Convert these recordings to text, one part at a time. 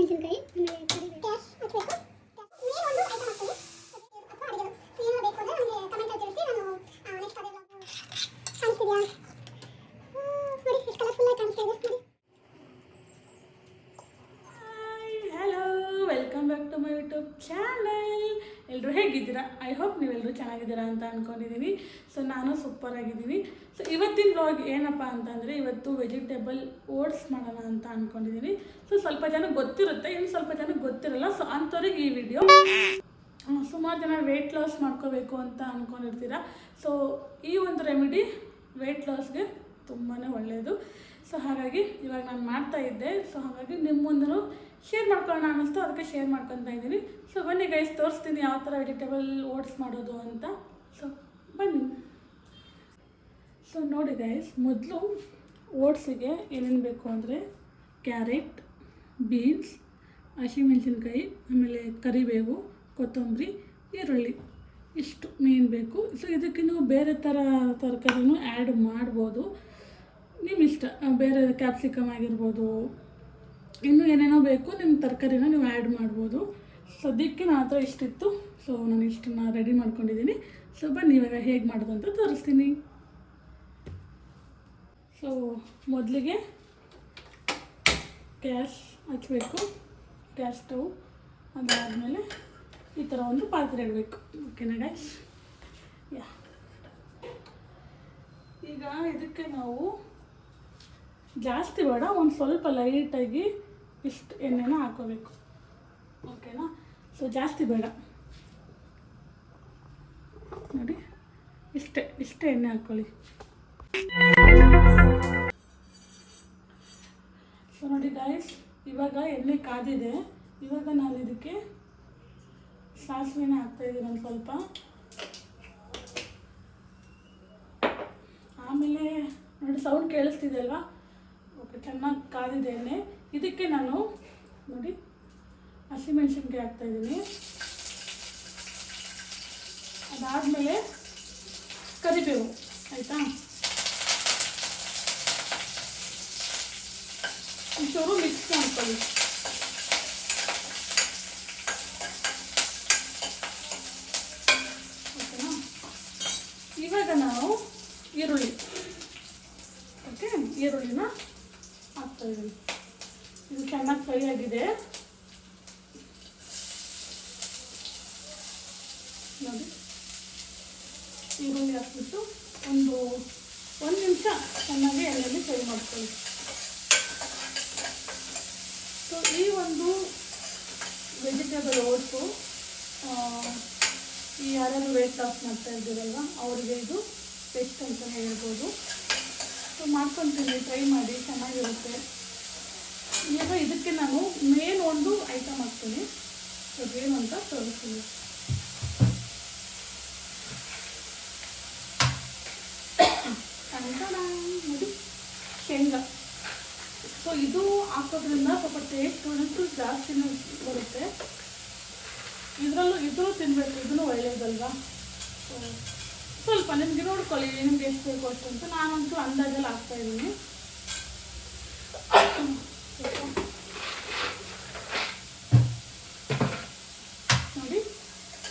ಹಸಿಮೆಣಸಿನಕಾಯಿ ಕ್ಯಾಶ್ ಹಚ್ಚಬೇಕು. ಮೇನ್ ಒಂದು ಐಟಮ್ ಹಾಕ್ತೀನಿ ಅಥವಾ ಅಡುಗೆ ಏನೋ ಬೇಕು ಅಂದರೆ ನನಗೆ ಕಮೆಂಟಲ್ಲಿ ತಿಳಿಸಿ. ನಾನು ನೆಕ್ಸ್ಟ್ ಅದೇ ಕಾಣಿಸ್ತಿದ್ಯಾ ನೋಡಿ, ಎಷ್ಟು ಕಲರ್ಫುಲ್ ಆಗಿ ಕಾಣಿಸ್ತಾ ಇದೆ ನೋಡಿ. Hello, welcome back to my YouTube channel. ಎಲ್ಲರೂ ಹೇಗಿದ್ದೀರಾ? ಐ ಹೋಪ್ ನೀವೆಲ್ಲರೂ ಚೆನ್ನಾಗಿದ್ದೀರಾ ಅಂತ ಅಂದ್ಕೊಂಡಿದ್ದೀನಿ. ಸೊ ನಾನು ಸೂಪರ್ ಆಗಿದ್ದೀನಿ. ಸೊ ಇವತ್ತಿನ ವ್ಲಾಗ್ ಏನಪ್ಪ ಅಂತಂದರೆ, ಇವತ್ತು ವೆಜಿಟೇಬಲ್ ಓಟ್ಸ್ ಮಾಡೋಣ ಅಂತ ಅಂದ್ಕೊಂಡಿದ್ದೀನಿ. ಸೊ ಸ್ವಲ್ಪ ಜನಕ್ಕೆ ಗೊತ್ತಿರುತ್ತೆ, ಇನ್ನು ಸ್ವಲ್ಪ ಜನಕ್ಕೆ ಗೊತ್ತಿರಲ್ಲ. ಸೊ ಅಂಥವ್ರಿಗೆ ಈ ವಿಡಿಯೋ. ಸುಮಾರು ಜನ ವೆಯ್ಟ್ ಲಾಸ್ ಮಾಡ್ಕೋಬೇಕು ಅಂತ ಅಂದ್ಕೊಂಡಿರ್ತೀರ. ಸೊ ಈ ಒಂದು ರೆಮಿಡಿ ವೆಯ್ಟ್ ಲಾಸ್ಗೆ ತುಂಬಾ ಒಳ್ಳೆಯದು. ಸೊ ಹಾಗಾಗಿ ಇವಾಗ ನಾನು ಮಾಡ್ತಾ ಇದ್ದೆ. ಸೊ ಹಾಗಾಗಿ ನಿಮ್ಮ ಮುಂದೂ ಶೇರ್ ಮಾಡ್ಕೊಳ್ಳೋಣ ಅನ್ನಿಸ್ತು, ಅದಕ್ಕೆ ಶೇರ್ ಮಾಡ್ಕೊತಾ ಇದ್ದೀನಿ. ಸೊ ಬನ್ನಿ ಗೈಸ್, ತೋರಿಸ್ತೀನಿ ಯಾವ ಥರ ವೆಜಿಟೇಬಲ್ ಓಟ್ಸ್ ಮಾಡೋದು ಅಂತ. ಸೊ ಬನ್ನಿ. ಸೊ ನೋಡಿ ಗೈಸ್, ಮೊದಲು ಓಟ್ಸಿಗೆ ಏನೇನು ಬೇಕು ಅಂದರೆ ಕ್ಯಾರೆಟ್, ಬೀನ್ಸ್, ಹಸಿಮೆಣಸಿನ್ಕಾಯಿ, ಆಮೇಲೆ ಕರಿಬೇವು, ಕೊತ್ತಂಬರಿ, ಈರುಳ್ಳಿ, ಇಷ್ಟು ಮೇನ್ ಬೇಕು. ಸೊ ಇದಕ್ಕೆ ನೀವು ಬೇರೆ ಥರ ತರಕಾರಿನೂ ಆ್ಯಡ್ ಮಾಡ್ಬೋದು, ನಿಮ್ಮ ಇಷ್ಟ. ಬೇರೆ ಕ್ಯಾಪ್ಸಿಕಮ್ ಆಗಿರ್ಬೋದು, ಇನ್ನೂ ಏನೇನೋ ಬೇಕು ನಿಮ್ಮ ತರಕಾರಿನ ನೀವು ಆ್ಯಡ್ ಮಾಡ್ಬೋದು. ಸದ್ಯಕ್ಕೆ ನನ್ನ ಹತ್ರ ಇಷ್ಟಿತ್ತು. ಸೊ ನಾನು ಇಷ್ಟನ್ನು ರೆಡಿ ಮಾಡ್ಕೊಂಡಿದ್ದೀನಿ. ಸೊ ಬನ್ನಿ ಇವಾಗ ಹೇಗೆ ಮಾಡೋದು ಅಂತ ತೋರಿಸ್ತೀನಿ. ಸೊ ಮೊದಲಿಗೆ ಗ್ಯಾಸ್ ಹಚ್ಚಬೇಕು, ಗ್ಯಾಸ್ ಸ್ಟವ್. ಅದಾದಮೇಲೆ ಈ ಥರ ಒಂದು ಪಾತ್ರೆ ಇಡಬೇಕು. ಓಕೆನಾ ಗೈಸ್? ಈಗ ಇದಕ್ಕೆ ನಾವು ಜಾಸ್ತಿ ಬೇಡ, ಒಂದು ಸ್ವಲ್ಪ ಲೈಟಾಗಿ ಇಷ್ಟು ಎಣ್ಣೆನ ಹಾಕೋಬೇಕು. ಓಕೆನಾ? ಸೊ ಜಾಸ್ತಿ ಬೇಡ ನೋಡಿ, ಇಷ್ಟೇ ಎಣ್ಣೆ ಹಾಕ್ಕೊಳ್ಳಿ. ಸೊ ನೋಡಿ ಗಾಯ್ಸ್, ಇವಾಗ ಎಣ್ಣೆ ಕಾದಿದೆ. ಇವಾಗ ನಾನು ಇದಕ್ಕೆ ಸಾಸಿವೆನ ಹಾಕ್ತಾಯಿದ್ದೀನಿ ಒಂದು ಸ್ವಲ್ಪ. ಆಮೇಲೆ ನೋಡಿ, ಸೌಂಡ್ ಕೇಳಿಸ್ತಿದೆ ಅಲ್ವಾ? ಓಕೆ, ಚೆನ್ನಾಗಿ ಕಾದಿದೆ ಎಣ್ಣೆ. ಇದಕ್ಕೆ ನಾನು ನೋಡಿ ಹಸಿಮೆಣಸಿನ್ಕಾಯಿ ಹಾಕ್ತಾಯಿದ್ದೀನಿ. ಅದಾದಮೇಲೆ ಕರಿಬೇವು, ಆಯಿತಾ? ಒಂಚೂರು ಮಿಕ್ಸ್ ಮಾಡ್ಕೊಳ್ಳಿ. ಓಕೆನಾ? ಇವಾಗ ನಾವು ಈರುಳ್ಳಿ, ಓಕೆ, ಈರುಳ್ಳಿನ ಹಾಕ್ತಾಯಿದ್ದೀನಿ. ಇದು ಚೆನ್ನಾಗಿ ಫ್ರೈ ಆಗಿದೆ ನೋಡಿ. ಈರುಳ್ಳಿ ಹಾಕ್ಬಿಟ್ಟು ಒಂದು ನಿಮಿಷ ಚೆನ್ನಾಗಿ ಎಣ್ಣೆಯಲ್ಲಿ ಫ್ರೈ ಮಾಡ್ಕೊಳ್ಳಿ. ಸೊ ಈ ಒಂದು ವೆಜಿಟೇಬಲ್ ಓಟ್ಸು ಈ ಯಾರ್ಯಾರು ವೆಯ್ಟ್ ಲಾಸ್ ಮಾಡ್ತಾ ಇದ್ದೀರಲ್ವ ಅವರಿಗೆ ಇದು ಬೆಸ್ಟ್ ಅಂತಲೇ ಹೇಳ್ಬೋದು. ಸೊ ಮಾಡ್ಕೊತೀನಿ, ಟ್ರೈ ಮಾಡಿ, ಚೆನ್ನಾಗಿರುತ್ತೆ. ಈಗ ಇದಕ್ಕೆ ನಾನು ಮೇನ್ ಒಂದು ಐಟಮ್ ಹಾಕ್ತೀನಿ. ಅದೇನು ಅಂತ ತೋರಿಸ್ತೀನಿ. ನೋಡಿ, ಶೇಂಗಾ. ಸೊ ಇದು ಹಾಕೋದ್ರಿಂದ ಸ್ವಲ್ಪ ಟೇಸ್ಟ್ ಅನ್ನೋದು ಜಾಸ್ತಿನೇ ಬರುತ್ತೆ. ಇದ್ರೂ ತಿನ್ನಬೇಕು, ಇದೂ ಒಳ್ಳೆಯದಲ್ವಾ? ಸೊ ಸ್ವಲ್ಪ ನಿಮಗೆ ನೋಡ್ಕೊಳ್ಳಿ, ನಿಮ್ಗೆ ಎಷ್ಟು ಬೇಕು ಅಷ್ಟು ಅಂತ. ನಾನಂತೂ ಅಂದಾಜಲ್ಲಿ ಹಾಕ್ತಾಯಿದ್ದೀನಿ. ನೋಡಿ,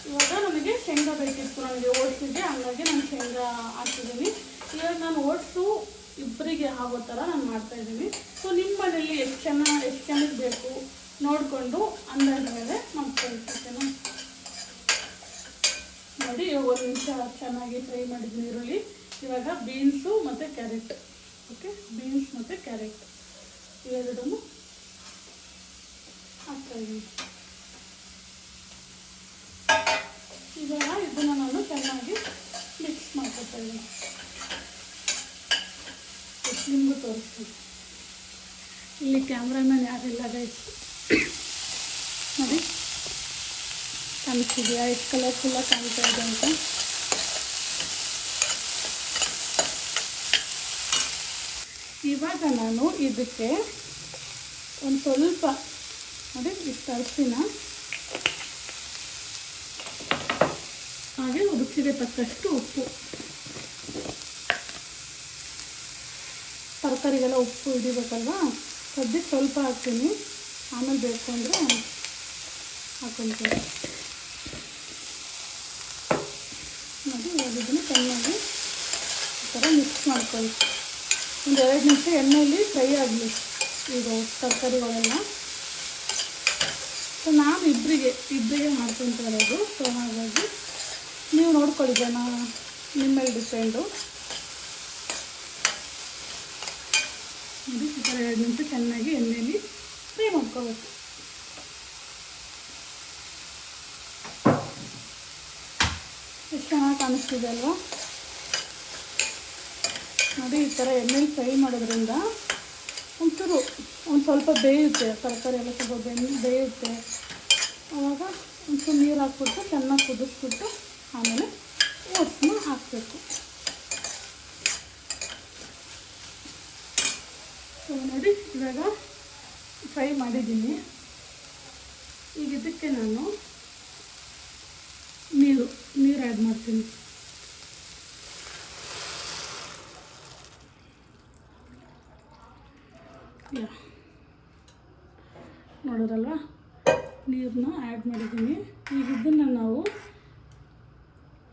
ಇವಾಗ ನನಗೆ ಶೇಂಗಾ ಬೇಕಿತ್ತು, ನನಗೆ ಓಟ್ಸಿಗೆ, ಹಂಗಾಗಿ ನಾನು ಶೇಂಗಾ ಹಾಕಿದ್ದೀನಿ. ಇವಾಗ ನಾನು ಓಟ್ಸು ಇಬ್ಬರಿಗೆ ಆಗೋ ಥರ ನಾನು ಮಾಡ್ತಾಯಿದ್ದೀನಿ. ಸೊ ನಿಮ್ಮ ಮನೇಲಿ ಎಷ್ಟು ಜನಕ್ಕೆ ಬೇಕು ನೋಡಿಕೊಂಡು ಅಂದಾಜು ಮೇಲೆ ಮಾಡ್ಕೊಳ್ತೇನೆ. ನೋಡಿ, ಇವಾಗ ಒಂದು ನಿಮಿಷ ಚೆನ್ನಾಗಿ ಫ್ರೈ ಮಾಡಿದ್ದೀನಿ ಈರುಳ್ಳಿ. ಇವಾಗ ಬೀನ್ಸು ಮತ್ತು ಕ್ಯಾರೆಟ್, ಓಕೆ, ಬೀನ್ಸ್ ಮತ್ತು ಕ್ಯಾರೆಟ್ ಇವೆರಡನ್ನು ಹಾಕ್ತಾಯಿದ್ದೀನಿ. ಇವಾಗ ಇದನ್ನು ನಾನು ಚೆನ್ನಾಗಿ ಮಿಕ್ಸ್ ಮಾಡ್ಕೊತಾಯಿದ್ದೀನಿ. ನಿಮಗೂ ತೋರಿಸ್ತೀನಿ. ಇಲ್ಲಿ ಕ್ಯಾಮ್ರಾಮನ್ ಯಾರಿಲ್ಲ ಗೈಸ್. ನೋಡಿ, ಕಾಣಿಸ್ತಿದೆಯಾ ಎಷ್ಟು ಕಲರ್ಫುಲ್ಲಾಗಿ ಕಾಣ್ತಾ ಇದೆ ಅಂತ? ಇವಾಗ ನಾನು ಇದಕ್ಕೆ ಒಂದು ಸ್ವಲ್ಪ ನೋಡಿ ಇಷ್ಟು ಅರಿಶಿನ, ಹಾಗೆ ರುಚಿಗೆ ತಕ್ಕಷ್ಟು ಉಪ್ಪು. ತರಕಾರಿಗೆಲ್ಲ ಉಪ್ಪು ಹಿಡಿಬೇಕಲ್ವಾ? ಸದ್ಯಕ್ಕೆ ಸ್ವಲ್ಪ ಹಾಕ್ತೀನಿ. ಆಮೇಲೆ ಬೇಕು ಅಂದರೆ ಹಾಕ್ಕೊಳ್ತೀನಿ. ನೋಡಿ ಇವಾಗ ಇದನ್ನು ಚೆನ್ನಾಗಿ ಈ ಥರ ಮಿಕ್ಸ್ ಮಾಡ್ಕೊಳ್ಳಿ. ಒಂದು 2 ನಿಮಿಷ ಎಣ್ಣೆಯಲ್ಲಿ ಫ್ರೈ ಆಗಲಿ ಇದು ತರಕಾರಿಗಳೆಲ್ಲ. ಸೊ ನಾನು ಇಬ್ಬರಿಗೆ ಮಾಡ್ಕೊತಾ ಇರೋದು. ಸೊ ಹಾಗಾಗಿ ನೀವು ನೋಡ್ಕೊಳ್ಳಿ, ಜನ ನಿಮ್ಮ ಮೇಲೆ ಡಿಪೆಂಡು. ನೋಡಿ ಈ ಥರ 2 ನಿಮಿಷ ಚೆನ್ನಾಗಿ ಎಣ್ಣೆಯಲ್ಲಿ ಫ್ರೈ ಮಾಡ್ಕೋಬೇಕು. ಎಷ್ಟು ಚೆನ್ನಾಗಿ ಕಾಣಿಸ್ತಿದೆ ಅಲ್ವಾ? ನೋಡಿ ಈ ಥರ ಎಣ್ಣೆಲಿ ಫ್ರೈ ಮಾಡೋದ್ರಿಂದ ಒಂಚೂರು ಸ್ವಲ್ಪ ಬೇಯುತ್ತೆ, ತರಕಾರಿ ಎಲ್ಲ ಸ್ವಲ್ಪ ಬೇಯುತ್ತೆ. ಆವಾಗ ಒಂಚೂರು ನೀರು ಹಾಕ್ಬಿಟ್ಟು ಚೆನ್ನಾಗಿ ಕುದಿಸ್ಬಿಟ್ಟು ಆಮೇಲೆ ಓಟ್ಸ್ನ ಹಾಕಬೇಕು. ಸೊ ನೋಡಿ ಇವಾಗ ಫ್ರೈ ಮಾಡಿದ್ದೀನಿ. ಈಗ ಇದಕ್ಕೆ ನಾನು ನೀರು ಆ್ಯಡ್ ಮಾಡ್ತೀನಿ. ನೋಡೋದಲ್ವ, ನೀರನ್ನ ಆ್ಯಡ್ ಮಾಡಿದ್ದೀನಿ. ಈಗ ಇದನ್ನು ನಾವು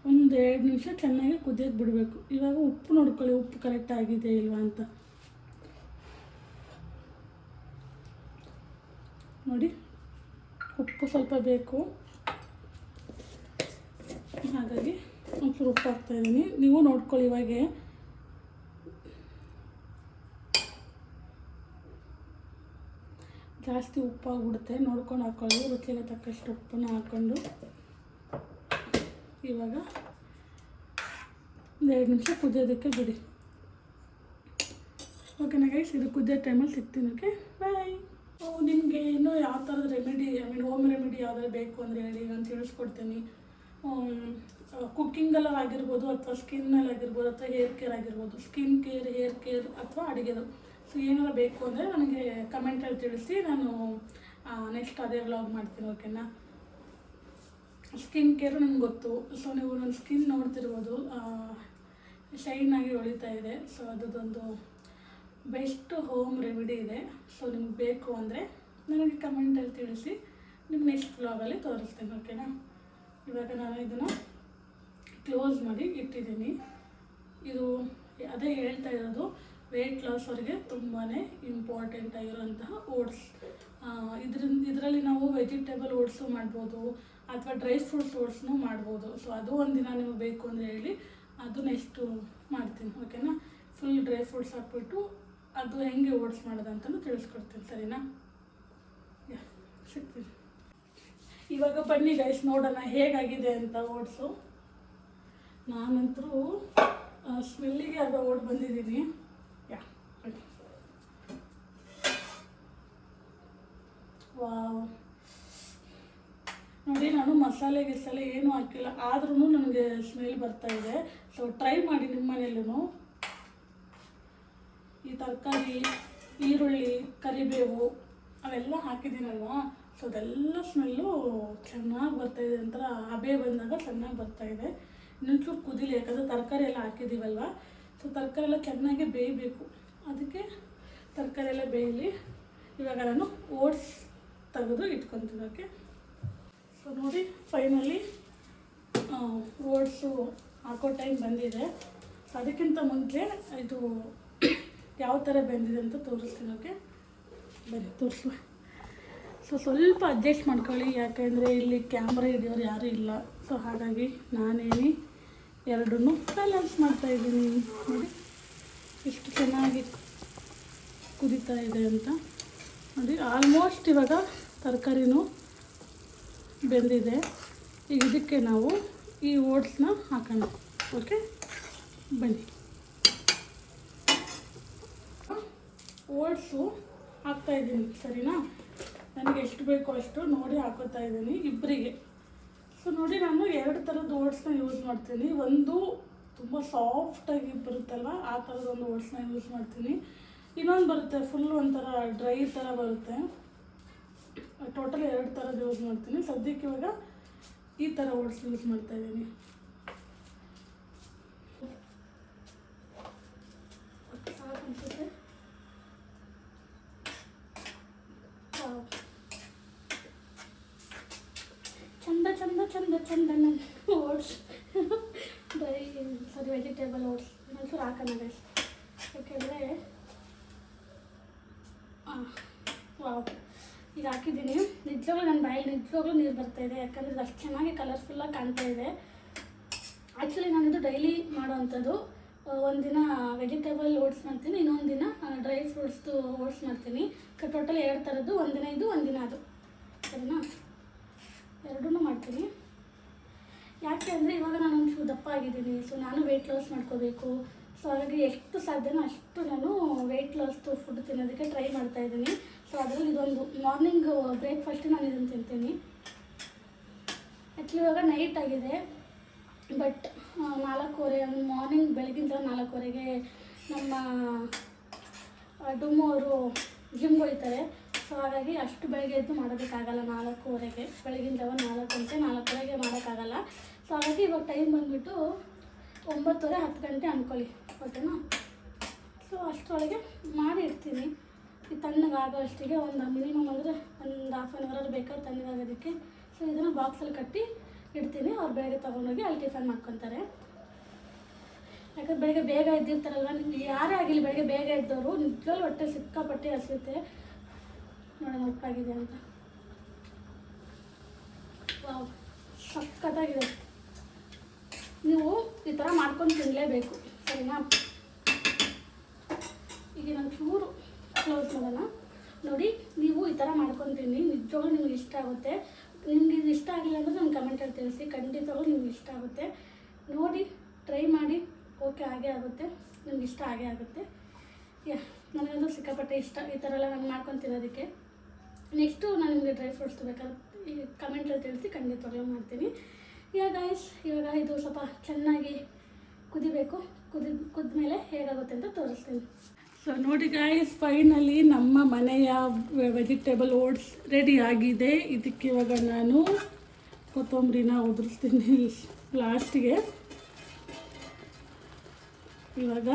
ಒಂದು 2 ನಿಮಿಷ ಚೆನ್ನಾಗಿ ಕುದಿಯೋಕ್ಕೆ ಬಿಡಬೇಕು. ಇವಾಗ ಉಪ್ಪು ನೋಡ್ಕೊಳ್ಳಿ, ಉಪ್ಪು ಕರೆಕ್ಟ್ ಆಗಿದೆ ಇಲ್ವಾ ಅಂತ. ನೋಡಿ ಉಪ್ಪು ಸ್ವಲ್ಪ ಬೇಕು, ಹಾಗಾಗಿ ಒಂಚೂರು ಉಪ್ಪು ಹಾಕ್ತಾಯಿದ್ದೀನಿ. ನೀವು ನೋಡ್ಕೊಳ್ಳಿ, ಇವಾಗೆ ಜಾಸ್ತಿ ಉಪ್ಪಾಗ್ಬಿಡುತ್ತೆ, ನೋಡ್ಕೊಂಡು ಹಾಕ್ಕೊಳ್ಳಿ. ರುಚಿಗೆ ತಕ್ಕಷ್ಟು ಉಪ್ಪನ್ನು ಹಾಕ್ಕೊಂಡು ಇವಾಗ 2 ನಿಮಿಷ ಕುದಿಯೋದಕ್ಕೆ ಬಿಡಿ. ಓಕೆನಾ ಗೈಸ್, ಇದು ಕುದಿಯೋ ಟೈಮಲ್ಲಿ ಸಿಗ್ತೀನಿ. ಓಕೆ, ಬಾಯ್. ನಿಮಗೆ ಇನ್ನೂ ಯಾವ ಥರದ ರೆಮಿಡಿ, ಹೋಮ್ ರೆಮಿಡಿ ಯಾವ್ದಾದ್ರು ಬೇಕು ಅಂದರೆ ಹೇಳಿ, ನಾನು ತಿಳಿಸ್ಕೊಡ್ತೀನಿ. ಕುಕ್ಕಿಂಗಲ್ಲಿ ಆಗಿರ್ಬೋದು, ಅಥವಾ ಸ್ಕಿನ್ನಲ್ಲಿ ಆಗಿರ್ಬೋದು, ಅಥವಾ ಹೇರ್ ಕೇರ್ ಆಗಿರ್ಬೋದು. ಸ್ಕಿನ್ ಕೇರ್, ಹೇರ್ ಕೇರ್ ಅಥವಾ ಅಡುಗೆದು. ಸೊ ಏನಾರ ಬೇಕು ಅಂದರೆ ನನಗೆ ಕಮೆಂಟಲ್ಲಿ ತಿಳಿಸಿ, ನಾನು ನೆಕ್ಸ್ಟ್ ಅದೇ ವ್ಲಾಗ್ ಮಾಡ್ತೀನಿ. ಓಕೆನಾ? ಸ್ಕಿನ್ ಕೇರು ನನಗೆ ಗೊತ್ತು. ಸೊ ನೀವು ನನ್ನ ಸ್ಕಿನ್ ನೋಡ್ತಿರ್ಬೋದು, ಶೈನಾಗಿ ಹೊಳಿತಾ ಇದೆ. ಸೊ ಅದೊಂದು ಬೆಸ್ಟ್ ಹೋಮ್ ರೆಮಿಡಿ ಇದೆ. ಸೊ ನಿಮ್ಗೆ ಬೇಕು ಅಂದರೆ ನನಗೆ ಕಮೆಂಟಲ್ಲಿ ತಿಳಿಸಿ, ನಿಮ್ಗೆ ನೆಕ್ಸ್ಟ್ ವ್ಲಾಗಲ್ಲಿ ತೋರಿಸ್ತೀನಿ. ಓಕೆನಾ? ಇವಾಗ ನಾನು ಇದನ್ನು ಕ್ಲೋಸ್ ಮಾಡಿ ಇಟ್ಟಿದ್ದೀನಿ. ಇದು ಅದೇ ಹೇಳ್ತಾ ಇರೋದು, ವೆಯ್ಟ್ ಲಾಸ್ ಅವರಿಗೆ ತುಂಬಾ ಇಂಪಾರ್ಟೆಂಟ್ ಆಗಿರೋಂತಹ ಓಟ್ಸ್. ಇದರಲ್ಲಿ ನಾವು ವೆಜಿಟೇಬಲ್ ಓಟ್ಸು ಮಾಡ್ಬೋದು, ಅಥವಾ ಡ್ರೈ ಫ್ರೂಟ್ಸ್ ಓಟ್ಸ್ನೂ ಮಾಡ್ಬೋದು. ಸೊ ಅದು ಒಂದಿನ ನಿಮಗೆ ಬೇಕು ಅಂದರೆ ಹೇಳಿ, ಅದು ನೆಕ್ಸ್ಟು ಮಾಡ್ತೀನಿ. ಓಕೆನಾ? ಫುಲ್ ಡ್ರೈ ಫ್ರೂಟ್ಸ್ ಹಾಕ್ಬಿಟ್ಟು ಅದು ಹೆಂಗೆ ಓಟ್ಸ್ ಮಾಡೋದಂತಲೂ ತಿಳಿಸ್ಕೊಡ್ತೀನಿ. ಸರಿನಾ? ಸಿಗ್ತೀನಿ. ಇವಾಗ ಬನ್ನಿ ಗೈಸ್, ನೋಡೋಣ ಹೇಗಾಗಿದೆ ಅಂತ ಓಟ್ಸು. ನಾನಂತರೂ ಸ್ಮೆಲ್ಲಿಗೆ ಅದು ಓಟ್ ಬಂದಿದ್ದೀನಿ. ವಾವ್, ನೋಡಿ ನಾನು ಮಸಾಲೆ ಏನೂ ಹಾಕಿಲ್ಲ, ಆದ್ರೂ ನನಗೆ ಸ್ಮೆಲ್ ಬರ್ತಾಯಿದೆ. ಸೊ ಟ್ರೈ ಮಾಡಿ ನಿಮ್ಮ ಮನೆಯಲ್ಲೂ. ಈ ತರಕಾರಿ, ಈರುಳ್ಳಿ, ಕರಿಬೇವು ಅವೆಲ್ಲ ಹಾಕಿದ್ದೀನಲ್ವಾ, ಸೊ ಅದೆಲ್ಲ ಸ್ಮೆಲ್ಲು ಚೆನ್ನಾಗಿ ಬರ್ತಾಯಿದೆ. ಒಂಥರ ಹಬೆ ಬಂದಾಗ ಚೆನ್ನಾಗಿ ಬರ್ತಾಯಿದೆ. ಇನ್ನೊಂಚೂರು ಕುದಿಲಿ, ಯಾಕಂದರೆ ತರಕಾರಿ ಎಲ್ಲ ಹಾಕಿದ್ದೀವಲ್ವ. ಸೊ ತರಕಾರಿ ಎಲ್ಲ ಚೆನ್ನಾಗಿ ಬೇಯಬೇಕು, ಅದಕ್ಕೆ ತರಕಾರಿ ಎಲ್ಲ ಬೇಯಲಿ. ಇವಾಗ ನಾನು ಓಟ್ಸ್ ತೆಗೆದು ಇಟ್ಕೊತೀನಿ. ಓಕೆ, ಸೊ ನೋಡಿ ಫೈನಲಿ ಓಟ್ಸು ಹಾಕೋ ಟೈಮ್ ಬಂದಿದೆ. ಅದಕ್ಕಿಂತ ಮುಂಚೆ ಇದು ಯಾವ ಥರ ಬೆಂದಿದೆ ಅಂತ ತೋರಿಸ್ತೀನಿ. ಓಕೆ, ಬನ್ನಿ ತೋರಿಸುವ. ಸೊ ಸ್ವಲ್ಪ ಅಡ್ಜಸ್ಟ್ ಮಾಡ್ಕೊಳ್ಳಿ, ಯಾಕೆಂದರೆ ಇಲ್ಲಿ ಕ್ಯಾಮ್ರಾ ಹಿಡಿಯೋರು ಯಾರೂ ಇಲ್ಲ. ಸೊ ಹಾಗಾಗಿ ನಾನೇನು ಎರಡನ್ನೂ ಬ್ಯಾಲೆನ್ಸ್ ಮಾಡ್ತಾಯಿದ್ದೀನಿ. ನೋಡಿ ಎಷ್ಟು ಚೆನ್ನಾಗಿ ಕುದೀತಾ ಇದೆ ಅಂತ. ನೋಡಿ ಆಲ್ಮೋಸ್ಟ್ ಇವಾಗ ತರಕಾರಿನೂ ಬೆಂದಿದೆ. ಈಗ ಇದಕ್ಕೆ ನಾವು ಈ ಓಟ್ಸ್ನ ಹಾಕೋಣ. ಓಕೆ, ಬನ್ನಿ. ಓಟ್ಸು ಹಾಕ್ತಾಯಿದ್ದೀನಿ, ಸರಿನಾ? ನನಗೆ ಎಷ್ಟು ಬೇಕೋ ಅಷ್ಟು ನೋಡಿ ಹಾಕೋತಾ ಇದ್ದೀನಿ ಇಬ್ಬರಿಗೆ. ಸೊ ನೋಡಿ ನಾನು 2 ಥರದ ಓಟ್ಸ್ನ ಯೂಸ್ ಮಾಡ್ತೀನಿ. ಒಂದು ತುಂಬ ಸಾಫ್ಟಾಗಿ ಬರುತ್ತಲ್ವ, ಆ ಥರದ ಒಂದು ಓಟ್ಸ್ನ ಯೂಸ್ ಮಾಡ್ತೀನಿ. ಇನ್ನೊಂದು ಬರುತ್ತೆ ಫುಲ್ ಒಂಥರ ಡ್ರೈ ಥರ ಬರುತ್ತೆ. ಟೋಟಲ್ 2 ಥರದ್ದು ಯೂಸ್ ಮಾಡ್ತೀನಿ. ಸದ್ಯಕ್ಕೆ ಇವಾಗ ಈ ಥರ ಓಟ್ಸ್ ಯೂಸ್ ಮಾಡ್ತಾಯಿದ್ದೀನಿ. ಸಾಕು ಅನಿಸುತ್ತೆ. ಚಂದ ಚಂದ ನನ್ನ ಓಟ್ಸ್ ಸಾರಿ ವೆಜಿಟೇಬಲ್ ಓಟ್ಸ್ ಒಂಚೂರು ಹಾಕೋಣ ಗೈಸ್, ಯಾಕೆಂದರೆ ವಾವ್ ಈಗ ಹಾಕಿದ್ದೀನಿ. ನಿಜವಾಗ್ಲೂ ನನ್ನ ಬಾಯಲ್ಲಿ ನಿಜವಾಗ್ಲೂ ನೀರು ಬರ್ತಾಯಿದೆ, ಯಾಕಂದರೆ ಇದು ಅಷ್ಟು ಚೆನ್ನಾಗಿ ಕಲರ್ಫುಲ್ಲಾಗಿ ಕಾಣ್ತಾ ಇದೆ. ಆ್ಯಕ್ಚುಲಿ ನಾನಿದು ಡೈಲಿ ಮಾಡೋವಂಥದ್ದು. ಒಂದಿನ ವೆಜಿಟೇಬಲ್ ಓಟ್ಸ್ ಮಾಡ್ತೀನಿ, ಇನ್ನೊಂದು ದಿನ ಡ್ರೈ ಫ್ರೂಟ್ಸ್ದು ಓಟ್ಸ್ ಮಾಡ್ತೀನಿ. ಟೋಟಲ್ 2 ಥರದ್ದು, ಒಂದಿನ ಇದು ಒಂದಿನ ಅದು, ಸರಿನಾ? ಎರಡೂ ಮಾಡ್ತೀನಿ. ಯಾಕೆ ಅಂದರೆ ಇವಾಗ ನಾನು ಒಂಚೂರು ದಪ್ಪ ಆಗಿದ್ದೀನಿ, ಸೊ ನಾನು ವೆಯ್ಟ್ ಲಾಸ್ ಮಾಡ್ಕೋಬೇಕು. ಸೊ ಹಾಗಾಗಿ ಎಷ್ಟು ಸಾಧ್ಯನೋ ಅಷ್ಟು ನಾನು ವೆಯ್ಟ್ ಲಾಸ್ದು ಫುಡ್ ತಿನ್ನೋದಕ್ಕೆ ಟ್ರೈ ಮಾಡ್ತಾಯಿದ್ದೀನಿ. ಸೊ ಅದರಲ್ಲಿ ಇದೊಂದು ಮಾರ್ನಿಂಗ್ ಬ್ರೇಕ್ಫಾಸ್ಟ್ ನಾನು ಇದನ್ನು ತಿಂತೀನಿ. ಆ್ಯಕ್ಚುಲಿ ಇವಾಗ ನೈಟ್ ಆಗಿದೆ, ಬಟ್ 4:15 ಮಾರ್ನಿಂಗ್ ಬೆಳಗಿನ ಜಾವ 4:15ಗೆ ನಮ್ಮ ಡುಮ್ಮು ಅವರು ಜಿಮ್ಗೆ ಹೋಗ್ತಾರೆ. ಸೊ ಹಾಗಾಗಿ ಅಷ್ಟು ಬೆಳಗ್ಗೆ ಎದ್ದು ಮಾಡೋದಕ್ಕಾಗಲ್ಲ. 4:15ಗೆ ಬೆಳಗಿನ ಜಾವ 4 ಗಂಟೆ 4:15ಗೆ ಮಾಡೋಕ್ಕಾಗಲ್ಲ. ಸೊ ಹಾಗಾಗಿ ಇವಾಗ ಟೈಮ್ ಬಂದುಬಿಟ್ಟು 9:30 10 ಗಂಟೆ ಅಂದ್ಕೊಳ್ಳಿ, ಓಕೆನಾ? ಸೊ ಅಷ್ಟರೊಳಗೆ ಮಾಡಿ ಇಡ್ತೀನಿ. ಈ ತಣ್ಣಗಾಗೋ ಅಷ್ಟಿಗೆ ಒಂದು ಮಿನಿಮಮ್ ಅಂದರೆ ಒಂದು ½ ಆನ್ ಅವರ್ ಬೇಕಾದ್ರೆ ತಣ್ಣಗಾಗೋದಕ್ಕೆ. ಸೊ ಇದನ್ನು ಬಾಕ್ಸಲ್ಲಿ ಕಟ್ಟಿ ಇಡ್ತೀನಿ. ಅವ್ರು ಬೆಳಗ್ಗೆ ತೊಗೊಂಡೋಗಿ ಅಲ್ಲಿ ಟಿಫನ್ ಮಾಡ್ಕೊತಾರೆ. ಯಾಕಂದ್ರೆ ಬೆಳಗ್ಗೆ ಬೇಗ ಎದ್ದಿರ್ತಾರಲ್ವ, ನಿಮ್ಗೆ ಯಾರೇ ಆಗಿಲ್ಲ ಬೆಳಗ್ಗೆ ಬೇಗ ಎದ್ದವರು ನಿಜವಾಗ್ಲೂ ಹೊಟ್ಟೆ ಸಿಕ್ಕಾಪಟ್ಟೆ ಹಸಿಯುತ್ತೆ. ನೋಡೋಣ ಉಪ್ಪಾಗಿದೆ ಅಂತ. ವಾವ್ ಸಖತ್ತಾಗಿದೆ. ನೀವು ಈ ಥರ ಮಾಡ್ಕೊಂಡು ತಿನ್ನಲೇಬೇಕು, ಸರಿನಾ? ಈಗ ನಾನು ಚೂರು ಕ್ಲೋಸ್ ಮಾಡೋಣ. ನೋಡಿ, ನೀವು ಈ ಥರ ಮಾಡ್ಕೊಂಡು ತಿನ್ನಿ, ನಿಜವಾಗ್ಲೂ ನಿಮ್ಗೆ ಇಷ್ಟ ಆಗುತ್ತೆ. ನಿಮ್ಗೆ ಇದು ಇಷ್ಟ ಆಗಿಲ್ಲ ಅಂದರೆ ನನ್ನ ಕಮೆಂಟಲ್ಲಿ ತಿಳಿಸಿ, ಖಂಡಿತವಾಗ್ಲೂ ನಿಮ್ಗೆ ಇಷ್ಟ ಆಗುತ್ತೆ. ನೋಡಿ ಟ್ರೈ ಮಾಡಿ, ಓಕೆ ಆಗೇ ಆಗುತ್ತೆ, ನಿಮ್ಗೆ ಇಷ್ಟ ಆಗೇ ಆಗುತ್ತೆ. ನನಗಂತೂ ಸಿಕ್ಕಾಪಟ್ಟೆ ಇಷ್ಟ ಈ ಥರ ಎಲ್ಲ ನಾನು ಮಾಡ್ಕೊಂಡು ತಿನ್ನೋದಕ್ಕೆ. ನೆಕ್ಸ್ಟು ನಾನು ನಿಮಗೆ ಡ್ರೈ ಫ್ರೂಟ್ಸ್ ಬೇಕಾದ್ರೆ ಈ ಕಮೆಂಟಲ್ಲಿ ತಿಳಿಸಿ, ಖಂಡಿತವಾಗ್ಲೂ ಮಾಡ್ತೀನಿ. ಗೈಸ್ ಇವಾಗ ಇದು ಸ್ವಲ್ಪ ಚೆನ್ನಾಗಿ ಕುದಿಬೇಕು. ಕುದ್ಮೇಲೆ ಹೇಗಾಗುತ್ತೆ ಅಂತ ತೋರಿಸ್ತೀನಿ. ಸೊ ನೋಡಿ ಗಾಯ್ಸ್, ಫೈನಲಿ ನಮ್ಮ ಮನೆಯ ವೆಜಿಟೇಬಲ್ ಓಟ್ಸ್ ರೆಡಿ ಆಗಿದೆ. ಇದಕ್ಕೆ ಇವಾಗ ನಾನು ಕೊತ್ತಂಬರಿನ ಉದುರಿಸ್ತೀನಿ ಲಾಸ್ಟಿಗೆ. ಇವಾಗ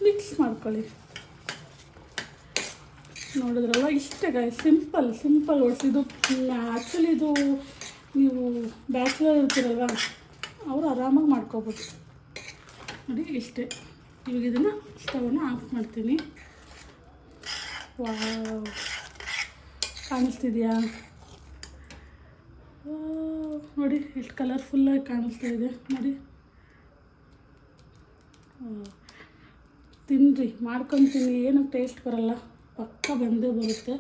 ಮಿಕ್ಸ್ ಮಾಡ್ಕೊಳ್ಳಿ. ನೋಡಿದ್ರಲ್ಲ, ಇಷ್ಟೇ ಗಾಯ್ಸ್, ಸಿಂಪಲ್ ಓಟ್ಸ್. ಇದು ಆ್ಯಕ್ಚುಲಿ ಇದು ನೀವು ಬ್ಯಾಚುಲರ್ ಇರ್ತೀರಲ್ವ, ಅವರು ಆರಾಮಾಗಿ ಮಾಡ್ಕೋಬೋದು. ನೋಡಿ ಇಷ್ಟೇ. ಇವಾಗ ಇದನ್ನು ಸ್ಟವನ್ನು ಆಫ್ ಮಾಡ್ತೀನಿ. ವಾವ್ ಕಾಣಿಸ್ತಿದೆಯಾ? ನೋಡಿ ಎಷ್ಟು ಕಲರ್ಫುಲ್ಲಾಗಿ ಕಾಣಿಸ್ತಾ ಇದೆ ನೋಡಿ. ತಿನ್ನಿರಿ, ಮಾಡ್ಕೊಂಡು ತಿನ್ನಿ, ಏನು ಟೇಸ್ಟ್ ಬರಲ್ಲ, ಪಕ್ಕ ಬಂದೇ ಬರುತ್ತೆ.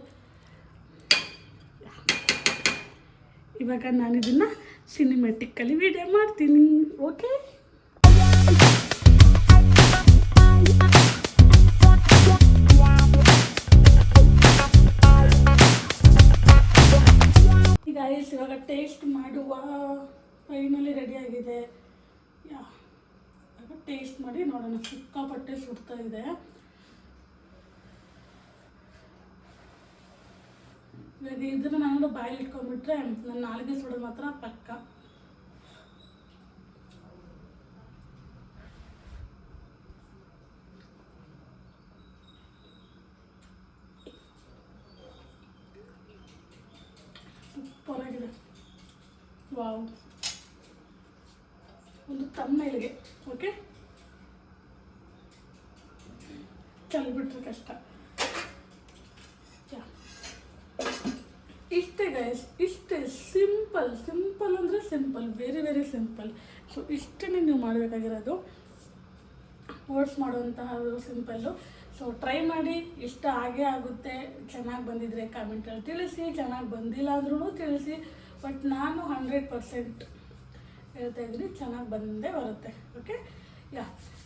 ಇವಾಗ ನಾನು ಇದನ್ನು ಸಿನಿಮ್ಯಾಟಿಕ್ಕಲ್ಲಿ ವಿಡಿಯೋ ಮಾಡ್ತೀನಿ, ಓಕೆ? ಗೈಸ್ ಇವಾಗ ಟೇಸ್ಟ್ ಮಾಡುವ. ಫೈನಲಿ ರೆಡಿ ಆಗಿದೆ. ಇವಾಗ ಟೇಸ್ಟ್ ಮಾಡಿ ನೋಡೋಣ. ಸಿಕ್ಕಾಪಟ್ಟೆ ಸುಡ್ತಾ ಇದೆ. ಇವಾಗ ಇದನ್ನು ನಾನು ಬಾಯಲ್ಲಿ ಇಟ್ಕೊಂಡ್ಬಿಟ್ರೆ ನನ್ನ ನಾಲಿಗೆ ಸುಡೋದು ಮಾತ್ರ ಪಕ್ಕ. ಸೂಪರಾಗಿದೆ. ವಾವ್, ಒಂದು ತಮ್ಮನೆಗೆ ಓಕೆ, ಚೆಲ್ಬಿಟ್ರೆ ಕಷ್ಟ. ಇಷ್ಟೇ ಗೈಸ್, ಇಷ್ಟೇ ಸಿಂಪಲ್ ಅಂದರೆ ಸಿಂಪಲ್, ವೆರಿ ಸಿಂಪಲ್. ಸೊ ಇಷ್ಟೇ ನೀವು ಮಾಡಬೇಕಾಗಿರೋದು. ಓಟ್ಸ್ ಮಾಡುವಂತಹದ್ದು ಸಿಂಪಲ್ಲು. ಸೊ ಟ್ರೈ ಮಾಡಿ, ಇಷ್ಟ ಆಗೇ ಆಗುತ್ತೆ. ಚೆನ್ನಾಗಿ ಬಂದಿದ್ರೆ ಕಮೆಂಟಲ್ಲಿ ತಿಳಿಸಿ, ಚೆನ್ನಾಗಿ ಬಂದಿಲ್ಲ ಅಂದ್ರೂ ತಿಳಿಸಿ. ಬಟ್ ನಾನು 100% ಹೇಳ್ತಾ ಇದ್ದೀನಿ, ಚೆನ್ನಾಗಿ ಬಂದೇ ಬರುತ್ತೆ. ಓಕೆ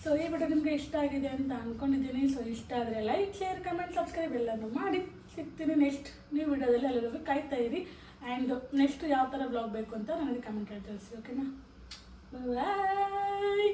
ಸೊ ಈ ವಿಡಿಯೋ ನಿಮಗೆ ಇಷ್ಟ ಆಗಿದೆ ಅಂತ ಅಂದ್ಕೊಂಡಿದ್ದೀನಿ. ಸೊ ಇಷ್ಟ ಆದರೆ ಲೈಕ್, ಶೇರ್, ಕಮೆಂಟ್, ಸಬ್ಸ್ಕ್ರೈಬ್ ಎಲ್ಲನೂ ಮಾಡಿ. ಸಿಗ್ತೀನಿ ನೆಕ್ಸ್ಟ್ ನ್ಯೂ ವಿಡಿಯೋದಲ್ಲಿ. ಎಲ್ಲರಿಗೂ ಕಾಯ್ತಾ ಇರಿ. ಆ್ಯಂಡ್ ನೆಕ್ಸ್ಟ್ ಯಾವ ಥರ ಬ್ಲಾಗ್ ಬೇಕು ಅಂತ ನನಗೆ ಕಮೆಂಟಲ್ಲಿ ತಿಳಿಸಿ, ಓಕೆನಾ? ಬಾಯ್.